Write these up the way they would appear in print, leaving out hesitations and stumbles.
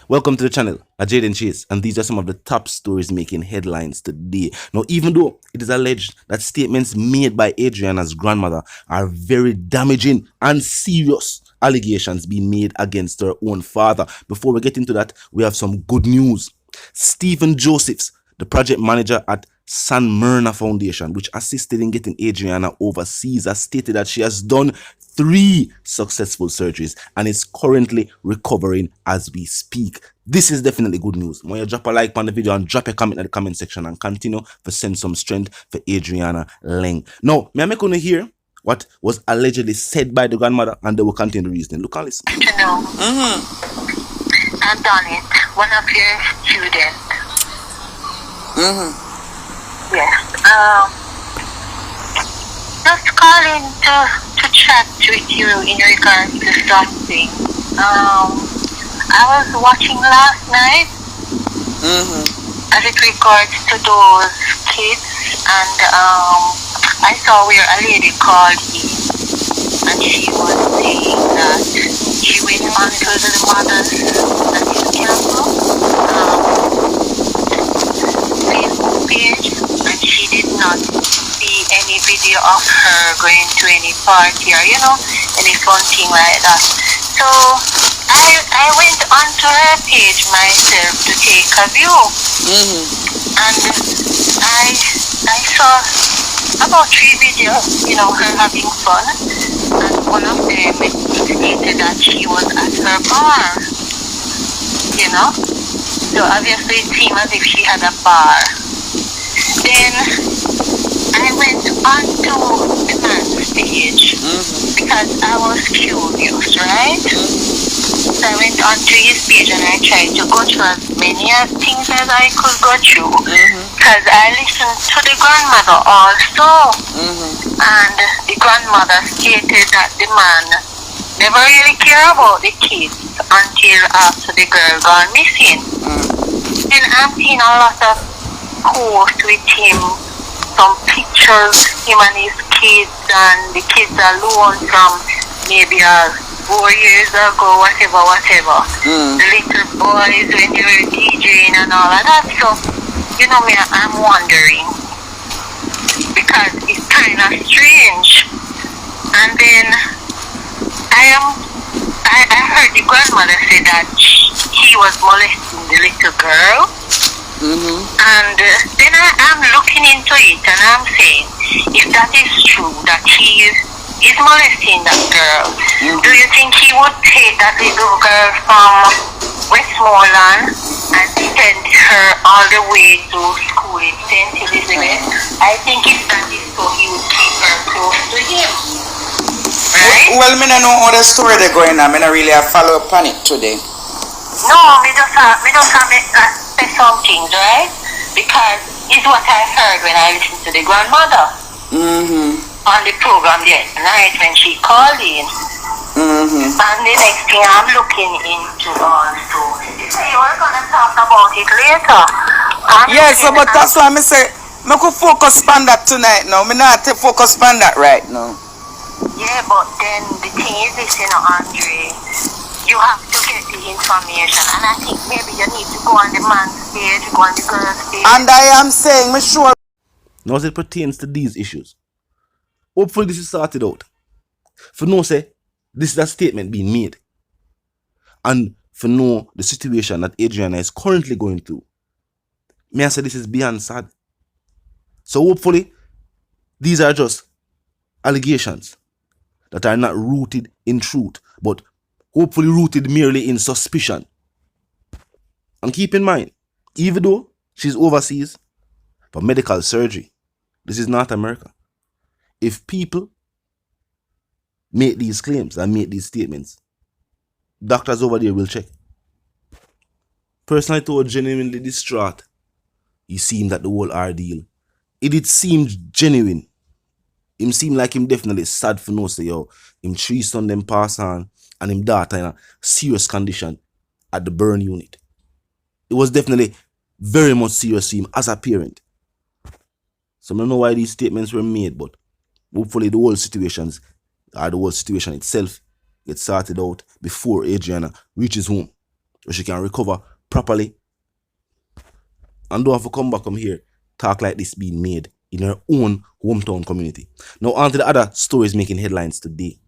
Welcome to the channel, Exp0sed, and these are some of the top stories making headlines today. Now, even though it is alleged that statements made by Adrianna's grandmother are very damaging and serious allegations being made against her own father, before we get into that, we have some good news. Stephen Josephs, the project manager at San Myrna Foundation, which assisted in getting Adrianna overseas, has stated that she has done 3 successful surgeries and is currently recovering as we speak. This is definitely good news. When you drop a like on the video and drop a comment in the comment section and continue to send some strength for Adrianna Laing. Now, may I make you hear what was allegedly said by the grandmother, and they will continue the reasoning. Look and listen. To know, I've done it. One of your students. Yes. Just calling to chat with you in regards to something. I was watching last night as it regards to those kids, and I saw where a lady called in, and she was saying that she went onto the mother's Facebook page, and she did not see any video of her going to any party or any fun thing like that. So I went onto her page myself to take a view, and I saw about 3 videos, her having fun, and one of them stated that she was at her bar, so obviously it seemed as if she had a bar. Then I went onto the man's page because I was curious, right? So I went onto his page and I tried to go through as many things as I could go through, because I listened to the grandmother also, and the grandmother stated that the man never really cared about the kids until after the girl gone missing. And I'm seeing a lot of posts with him, some pictures, him and his kids, and the kids alone from maybe 4 years ago, whatever. The little boys when they were DJing and all of that. So, I'm wondering, because it's kind of strange. And then I heard the grandmother say that he was molesting the little girl. And then I'm looking into it and I'm saying, if that is true, that he is molesting that girl, do you think he would take that little girl from Westmoreland and send her all the way to school in St. Elizabeth? I think if that is so, he would keep her close to him. Right? Well, I don't know how the story they're going on. I don't really have follow up on it today. No, me just say some things, right? Because it's what I heard when I listened to the grandmother on the program the night when she called in. And the next thing I'm looking into also. You were gonna talk about it later. Yes, but that's why I say I could focus on that tonight now. Me not focus on that right now. Yeah, but then the thing is this, Andre, you have to get the information, and I think maybe you need to go on the man's page, go on the girl's page. And I am saying, me sure. Now, as it pertains to these issues, hopefully this is sorted out. For no say, this is a statement being made. And for no, the situation that Adrianna is currently going through, may I say this is beyond sad. So hopefully, these are just allegations that are not rooted in truth, but hopefully rooted merely in suspicion. And keep in mind, even though she's overseas for medical surgery, this is not America. If people make these claims and make these statements, doctors over there will check. Personally, I was genuinely distraught. He seemed that the whole ordeal, it did seem genuine. Him seem like him definitely sad for no say, him 3 son them pass on and him daughter in a serious condition at the burn unit. It was definitely very much serious to him as a parent. So I don't know why these statements were made, but hopefully the whole situation itself gets sorted out before Adrianna reaches home. so she can recover properly and don't have to come back here talk like this being made in her own hometown community. Now on to the other stories making headlines today.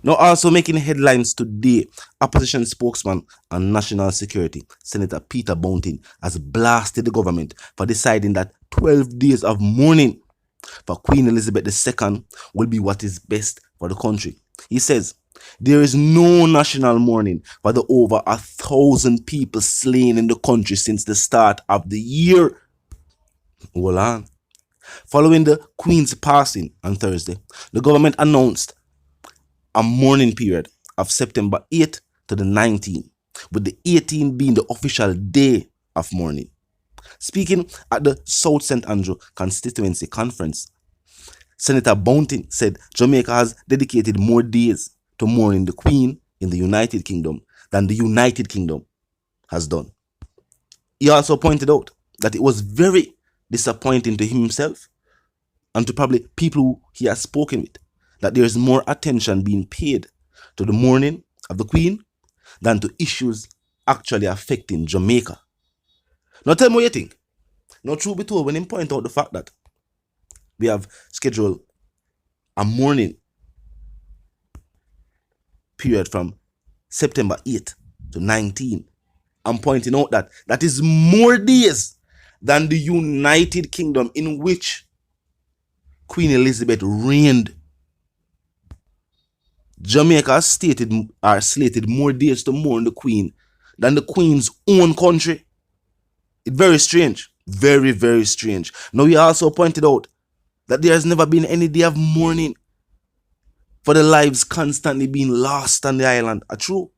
Now also making headlines today, opposition spokesman on national security, Senator Peter Bountin, has blasted the government for deciding that 12 days of mourning for Queen Elizabeth II will be what is best for the country. He says, there is no national mourning for the over 1,000 people slain in the country since the start of the year. Hold on. Following the Queen's passing on Thursday, the government announced a mourning period of September 8th to the 19th, with the 18th being the official day of mourning. Speaking at the South St. Andrew constituency conference, Senator Bountin said Jamaica has dedicated more days to mourning the Queen in the United Kingdom than the United Kingdom has done. He also pointed out that it was very disappointing to himself and to probably people who he has spoken with that there is more attention being paid to the mourning of the Queen than to issues actually affecting Jamaica. Now tell me what you think. Now truth be told, when him point out the fact that we have scheduled a mourning period from September 8th to 19th, I'm pointing out that that is more days than the United Kingdom in which Queen Elizabeth reigned. Jamaica slated more days to mourn the Queen than the Queen's own country. It's very strange. Very, very strange. Now, he also pointed out that there has never been any day of mourning for the lives constantly being lost on the island. Are true?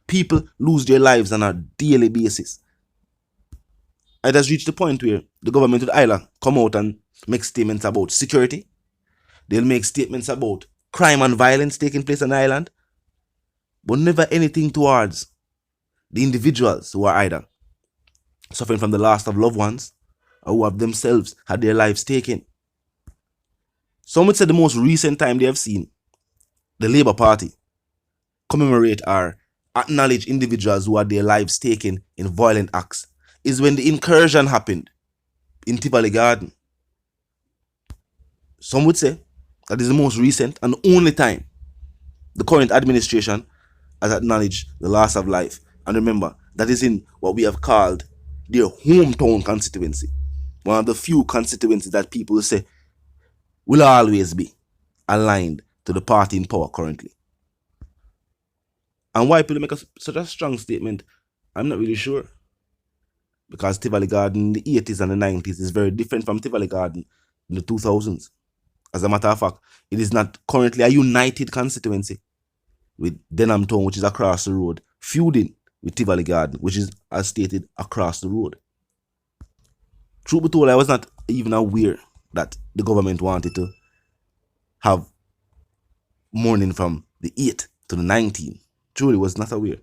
People lose their lives on a daily basis. It has reached the point where the government of the island come out and make statements about security. They'll make statements about crime and violence taking place on the island, but never anything towards the individuals who are either suffering from the loss of loved ones or who have themselves had their lives taken. Some would say the most recent time they have seen the Labour Party commemorate or acknowledge individuals who had their lives taken in violent acts is when the incursion happened in Tivoli Garden. Some would say that is the most recent and only time the current administration has acknowledged the loss of life. And remember, that is in what we have called their hometown constituency. One of the few constituencies that people say will always be aligned to the party in power currently. And why people make such a strong statement, I'm not really sure. Because Tivoli Garden in the 80s and the 90s is very different from Tivoli Garden in the 2000s. As a matter of fact, it is not currently a united constituency with Denham Town, which is across the road, feuding with Tivoli Garden, which is, as stated, across the road. Truth be told, I was not even aware that the government wanted to have mourning from the 8th to the 19th. Truly was not aware.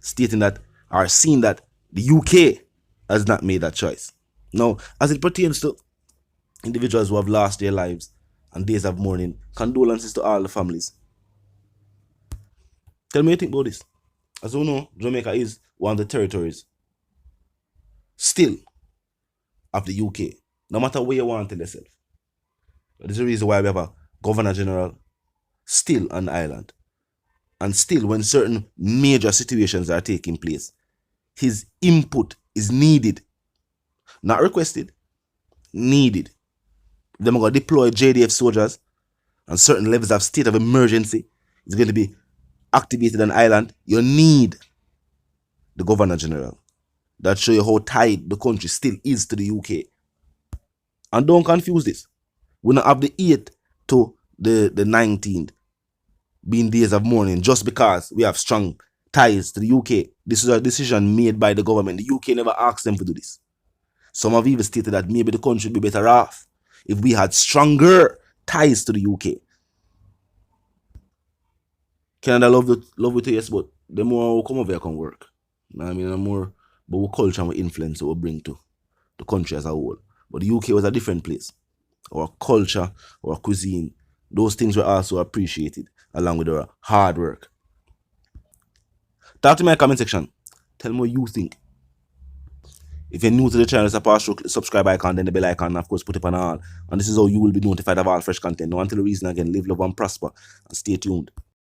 Stating that, or seeing that the UK has not made that choice. Now, as it pertains to individuals who have lost their lives and days of mourning, condolences to all the families. Tell me what you think about this. As you know, Jamaica is one of the territories still of the UK. No matter where you want to tell yourself. This is the reason why we have a Governor General still on the island. And still, when certain major situations are taking place, his input is needed. Not requested, needed. If they're going to deploy JDF soldiers and certain levels of state of emergency is going to be activated on the island, you need the Governor General. That show you how tied the country still is to the UK. And don't confuse this. We don't have the 8th to the 19th being days of mourning just because we have strong ties to the UK. This is a decision made by the government. The UK never asked them to do this. Some have even stated that maybe the country would be better off if we had stronger ties to the UK. Canada love it, yes, but the more we come over here can work. I mean, the more but what culture and what influence it will bring to the country as a whole. But the UK was a different place. Our culture, our cuisine, those things were also appreciated. along with her hard work. Talk to me in the comment section. Tell me what you think. If you're new to the channel, support the subscribe icon, then the bell icon, and of course put it on all. And this is how you will be notified of all fresh content. Now until the reason again, live, love, and prosper. And stay tuned.